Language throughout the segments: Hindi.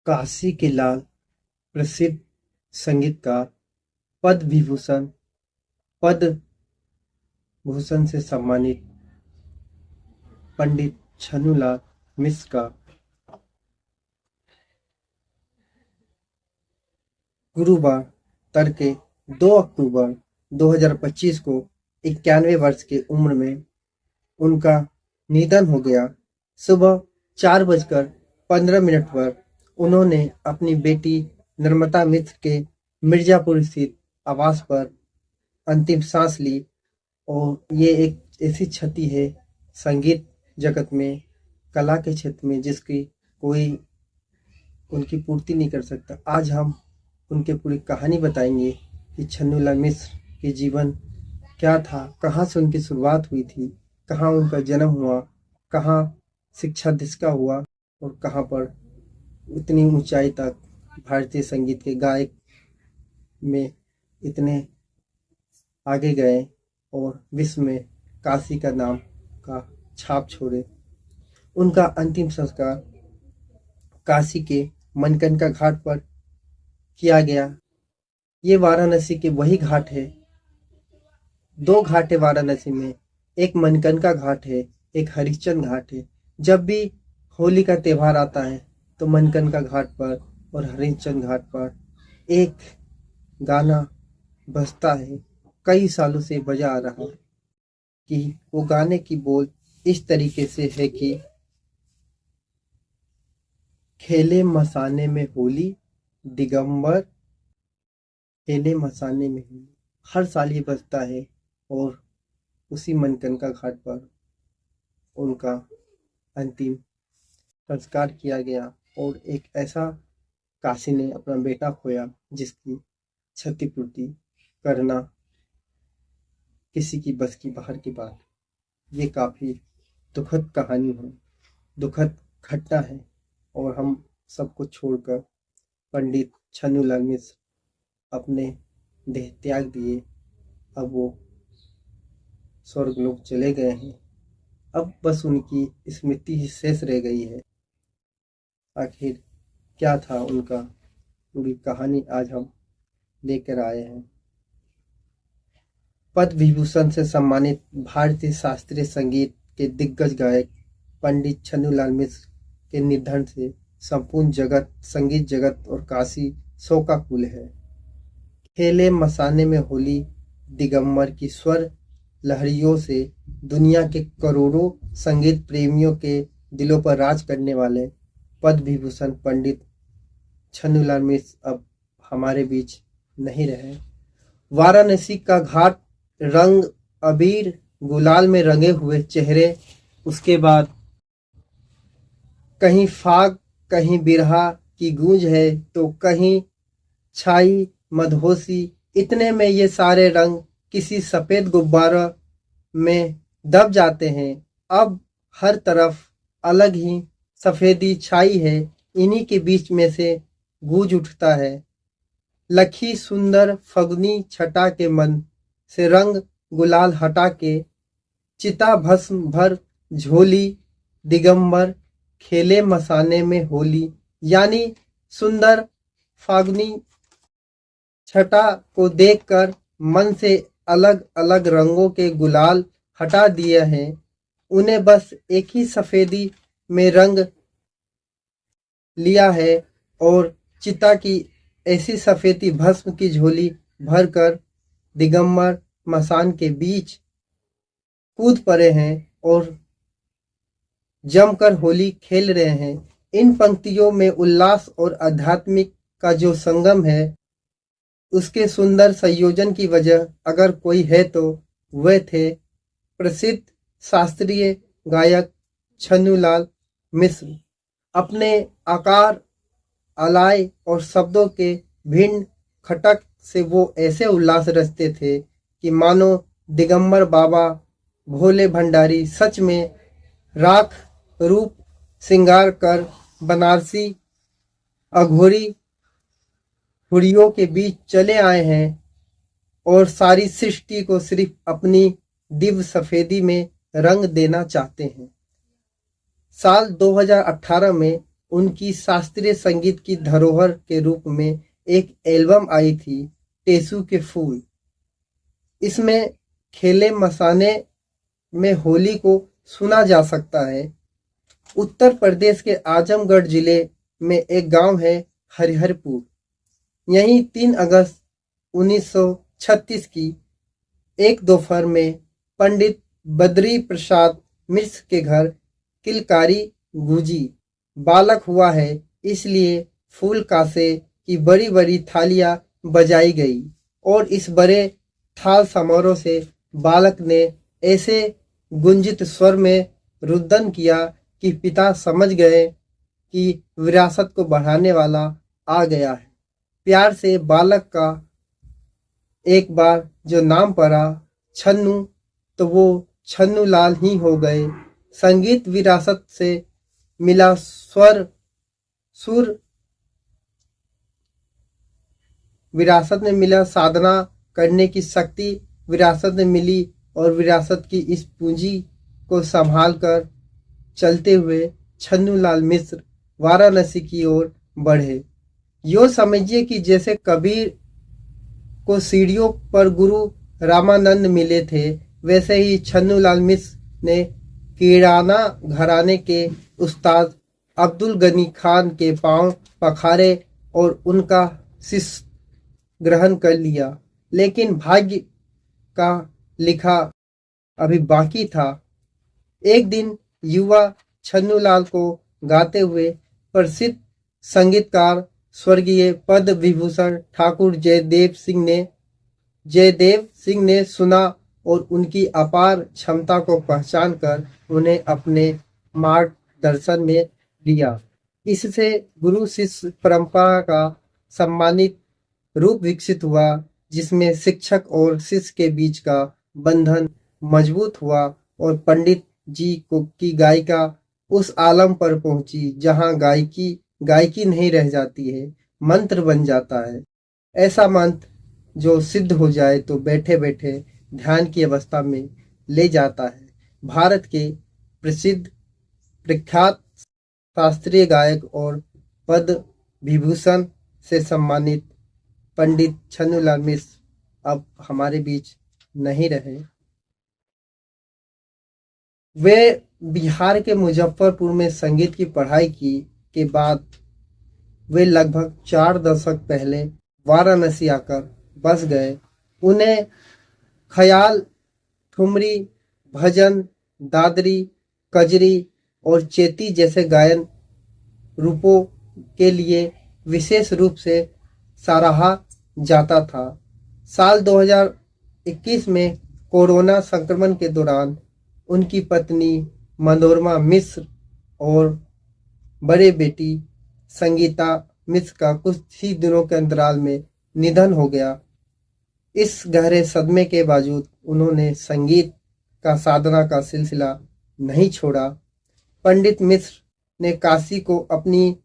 काशी के लाल प्रसिद्ध संगीतकार पद्म भूषण से सम्मानित पंडित छन्नूलाल मिश्र का गुरुवार तड़के 2 अक्टूबर 2025 को 91 वर्ष की उम्र में उनका निधन हो गया। सुबह 4:15 पर उन्होंने अपनी बेटी नम्रता मिश्र के मिर्जापुर स्थित आवास पर अंतिम सांस ली और ये एक ऐसी क्षति है संगीत जगत में, कला के क्षेत्र में, जिसकी कोई उनकी पूर्ति नहीं कर सकता। आज हम उनकी पूरी कहानी बताएंगे कि छन्नूलाल मिश्र के जीवन क्या था, कहाँ से उनकी शुरुआत हुई थी, कहाँ उनका जन्म हुआ, कहाँ शिक्षा दीक्षा हुआ और कहाँ पर इतनी ऊंचाई तक भारतीय संगीत के गायक में इतने आगे गए और विश्व में काशी का नाम का छाप छोड़े। उनका अंतिम संस्कार काशी के मनकनका घाट पर किया गया। ये वाराणसी के वही घाट है। 2 घाट है वाराणसी में, एक मनकनका घाट है, एक हरिश्चंद्र घाट है। जब भी होली का त्यौहार आता है तो मनकनका घाट पर और हरिश्चंद्र घाट पर एक गाना बजता है, कई सालों से बजा आ रहा है कि वो गाने की बोल इस तरीके से है कि खेले मसाने में होली दिगंबर, खेले मसाने में होली। हर साल ये बजता है और उसी मनकनका घाट पर उनका अंतिम संस्कार किया गया। और एक ऐसा काशी ने अपना बेटा खोया जिसकी क्षतिपूर्ति करना किसी की बस की बाहर की बात। ये काफ़ी दुखद कहानी है, दुखद घटना है और हम सबको छोड़कर पंडित छन्नूलाल मिश्र अपने देह त्याग दिए। अब वो स्वर्गलोक चले गए हैं। अब बस उनकी स्मृति ही शेष रह गई है। आखिर क्या था उनका, पूरी कहानी आज हम लेकर आए हैं। पद्म विभूषण से सम्मानित भारतीय शास्त्रीय संगीत के दिग्गज गायक पंडित छन्नूलाल मिश्र के निधन से संपूर्ण जगत, संगीत जगत और काशी शोकाकुल है। खेले मसाने में होली दिगंबर की स्वर लहरियों से दुनिया के करोड़ों संगीत प्रेमियों के दिलों पर राज करने वाले पद्म विभूषण पंडित छन्नूलाल मिश्र अब हमारे बीच नहीं रहे। वाराणसी का घाट रंग अबीर गुलाल में रंगे हुए चेहरे, उसके बाद कहीं फाग कहीं बिरहा की गूंज है तो कहीं छाई मदहोशी। इतने में ये सारे रंग किसी सफेद गुब्बारा में दब जाते हैं। अब हर तरफ अलग ही सफेदी छाई है। इन्हीं के बीच में से गूंज उठता है, लखी सुंदर फगुनी छटा के मन से रंग गुलाल हटा के, चिता भस्म भर झोली दिगंबर खेले मसाने में होली। यानी सुंदर फागुनी छटा को देखकर मन से अलग अलग रंगों के गुलाल हटा दिए हैं। उन्हें बस एक ही सफेदी में रंग लिया है और चिता की ऐसी सफेदी भस्म की झोली भरकर दिगंबर मसान के बीच कूद पड़े हैं और जमकर होली खेल रहे हैं। इन पंक्तियों में उल्लास और आध्यात्मिक का जो संगम है, उसके सुंदर संयोजन की वजह अगर कोई है तो वह थे प्रसिद्ध शास्त्रीय गायक छन्नूलाल मिश्र। अपने आकार, आलय और शब्दों के भिन्न खटक से वो ऐसे उल्लास रचते थे कि मानो दिगंबर बाबा भोले भंडारी सच में राख रूप श्रृंगार कर बनारसी अघोरी हुरियों के बीच चले आए हैं और सारी सृष्टि को सिर्फ अपनी दिव्य सफेदी में रंग देना चाहते हैं। साल 2018 में उनकी शास्त्रीय संगीत की धरोहर के रूप में एक एल्बम आई थी, टेसू के फूल। इसमें खेले मसाने में होली को सुना जा सकता है। उत्तर प्रदेश के आजमगढ़ जिले में एक गांव है हरिहरपुर। यहीं 3 अगस्त 1936 की एक दोपहर में पंडित बद्री प्रसाद मिश्र के घर किलकारी गूंजी। बालक हुआ है, इसलिए फूल कासे की बड़ी बड़ी थालियां बजाई गई और इस बड़े थाल समारोह से बालक ने ऐसे गुंजित स्वर में रुदन किया कि पिता समझ गए कि विरासत को बढ़ाने वाला आ गया है। प्यार से बालक का एक बार जो नाम पड़ा छन्नू, तो वो छन्नू लाल ही हो गए। संगीत विरासत से मिला सुर विरासत में मिला, साधना करने की शक्ति विरासत में मिली और विरासत की इस पूंजी को संभाल कर चलते हुए छन्नूलाल मिश्र वाराणसी की ओर बढ़े। यो समझिए कि जैसे कबीर को सीढ़ियों पर गुरु रामानंद मिले थे, वैसे ही छन्नूलाल मिश्र ने किराना घराने के उस्ताद अब्दुल गनी खान के पांव पखारे और उनका शिष्य ग्रहण कर लिया। लेकिन भाग्य का लिखा अभी बाकी था। एक दिन युवा छन्नूलाल को गाते हुए प्रसिद्ध संगीतकार स्वर्गीय पद्म विभूषण ठाकुर जयदेव सिंह ने सुना और उनकी अपार क्षमता को पहचान कर उन्हें अपने मार्गदर्शन में लिया। इससे गुरु शिष्य परंपरा का सम्मानित रूप विकसित हुआ, जिसमें शिक्षक और शिष्य के बीच का बंधन मजबूत हुआ और पंडित जी को की गायिका उस आलम पर पहुंची जहां गायकी नहीं रह जाती है, मंत्र बन जाता है। ऐसा मंत्र जो सिद्ध हो जाए तो बैठे बैठे ध्यान की अवस्था में ले जाता है। भारत के प्रसिद्ध प्रख्यात शास्त्रीय गायक और पद्म विभूषण से सम्मानित पंडित छन्नूलाल मिश्र अब हमारे बीच नहीं रहे। वे बिहार के मुजफ्फरपुर में संगीत की पढ़ाई की के बाद वे लगभग 4 दशक पहले वाराणसी आकर बस गए। उन्हें ख्याल, ठुमरी, भजन, दादरी, कजरी और चेती जैसे गायन रूपों के लिए विशेष रूप से सराहा जाता था। साल 2021 में कोरोना संक्रमण के दौरान उनकी पत्नी मनोरमा मिश्र और बड़े बेटी संगीता मिश्र का कुछ ही दिनों के अंतराल में निधन हो गया। इस गहरे सदमे के बावजूद उन्होंने संगीत का साधना का सिलसिला नहीं छोड़ा। पंडित मिश्र ने काशी को अपनी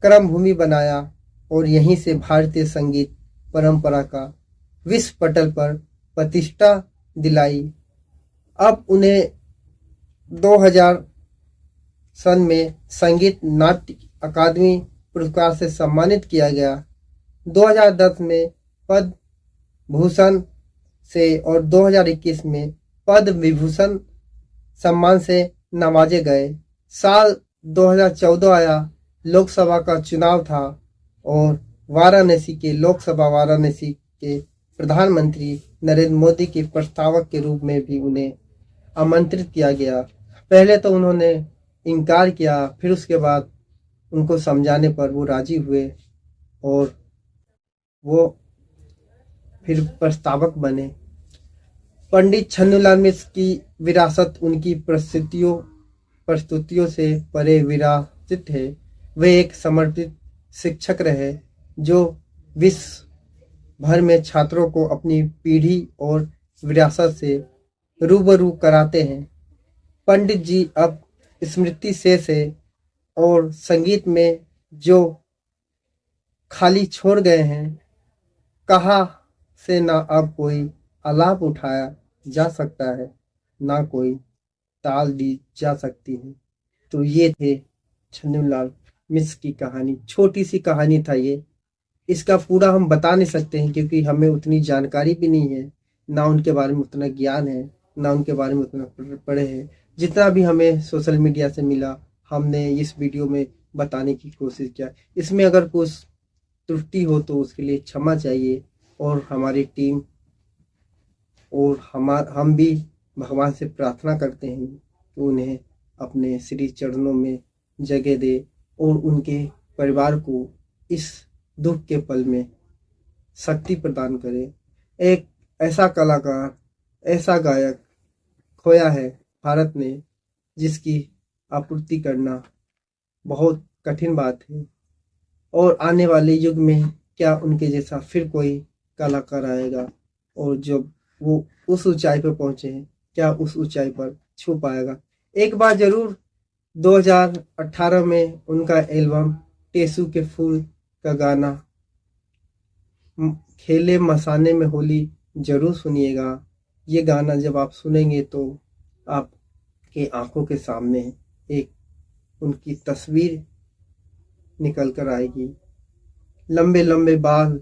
कर्म भूमि बनाया और यहीं से भारतीय संगीत परंपरा का विश्व पटल पर प्रतिष्ठा दिलाई। अब उन्हें 2000 सन में संगीत नाट्य अकादमी पुरस्कार से सम्मानित किया गया। 2010 में पद्म भूषण से और 2021 में पद्म विभूषण सम्मान से नवाजे गए। साल 2014 आया, लोकसभा का चुनाव था और वाराणसी के प्रधानमंत्री नरेंद्र मोदी के प्रस्तावक के रूप में भी उन्हें आमंत्रित किया गया। पहले तो उन्होंने इनकार किया, फिर उसके बाद उनको समझाने पर वो राजी हुए और वो फिर प्रस्तावक बने। पंडित छन्नूलाल मिश्र की विरासत उनकी प्रस्तुतियों से परे विरासित है। वे एक समर्पित शिक्षक रहे जो विश्व भर में छात्रों को अपनी पीढ़ी और विरासत से रूबरू कराते हैं। पंडित जी अब स्मृति शेष है और संगीत में जो खाली छोड़ गए हैं, कहाँ से ना अब कोई आलाप उठाया जा सकता है, ना कोई ताल दी जा सकती है। तो ये थे छन्नूलाल मिस की कहानी, छोटी सी कहानी था ये। इसका पूरा हम बता नहीं सकते हैं क्योंकि हमें उतनी जानकारी भी नहीं है, ना उनके बारे में उतना ज्ञान है, ना उनके बारे में उतना पढ़े हैं। जितना भी हमें सोशल मीडिया से मिला, हमने इस वीडियो में बताने की कोशिश किया। इसमें अगर कुछ त्रुटि हो तो उसके लिए क्षमा चाहिए, और हमारी टीम और हम भी भगवान से प्रार्थना करते हैं कि उन्हें अपने श्री चरणों में जगह दे और उनके परिवार को इस दुख के पल में शक्ति प्रदान करे। एक ऐसा कलाकार, ऐसा गायक खोया है भारत ने, जिसकी आपूर्ति करना बहुत कठिन बात है, और आने वाले युग में क्या उनके जैसा फिर कोई कलाकार आएगा, और जब वो उस ऊंचाई पर पहुंचे हैं, क्या उस ऊंचाई पर छू पाएगा। एक बार जरूर 2018 में उनका एल्बम टेसू के फूल का गाना खेले मसाने में होली जरूर सुनिएगा। ये गाना जब आप सुनेंगे तो आपके आंखों के सामने एक उनकी तस्वीर निकल कर आएगी। लंबे लंबे बाल,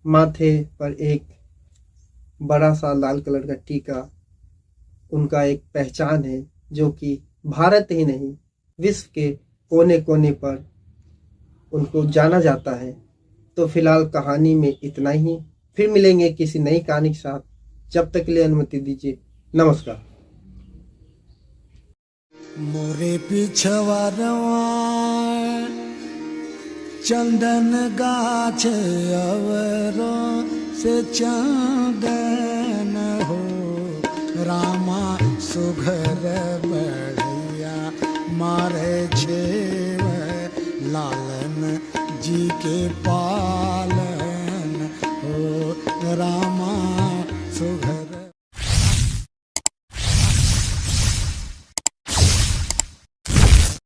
माथे पर एक बड़ा सा लाल कलर का टीका उनका एक पहचान है, जो कि भारत ही नहीं विश्व के कोने कोने पर उनको जाना जाता है। तो फिलहाल कहानी में इतना ही, फिर मिलेंगे किसी नई कहानी के साथ। जब तक के लिए अनुमति दीजिए, नमस्कार। मोरे पिछवारवा चंदन गाछ अवरो से चंदन हो, रामा सुघर बढ़िया मारे छेव लालन जी के पालन हो, रामा सुघर।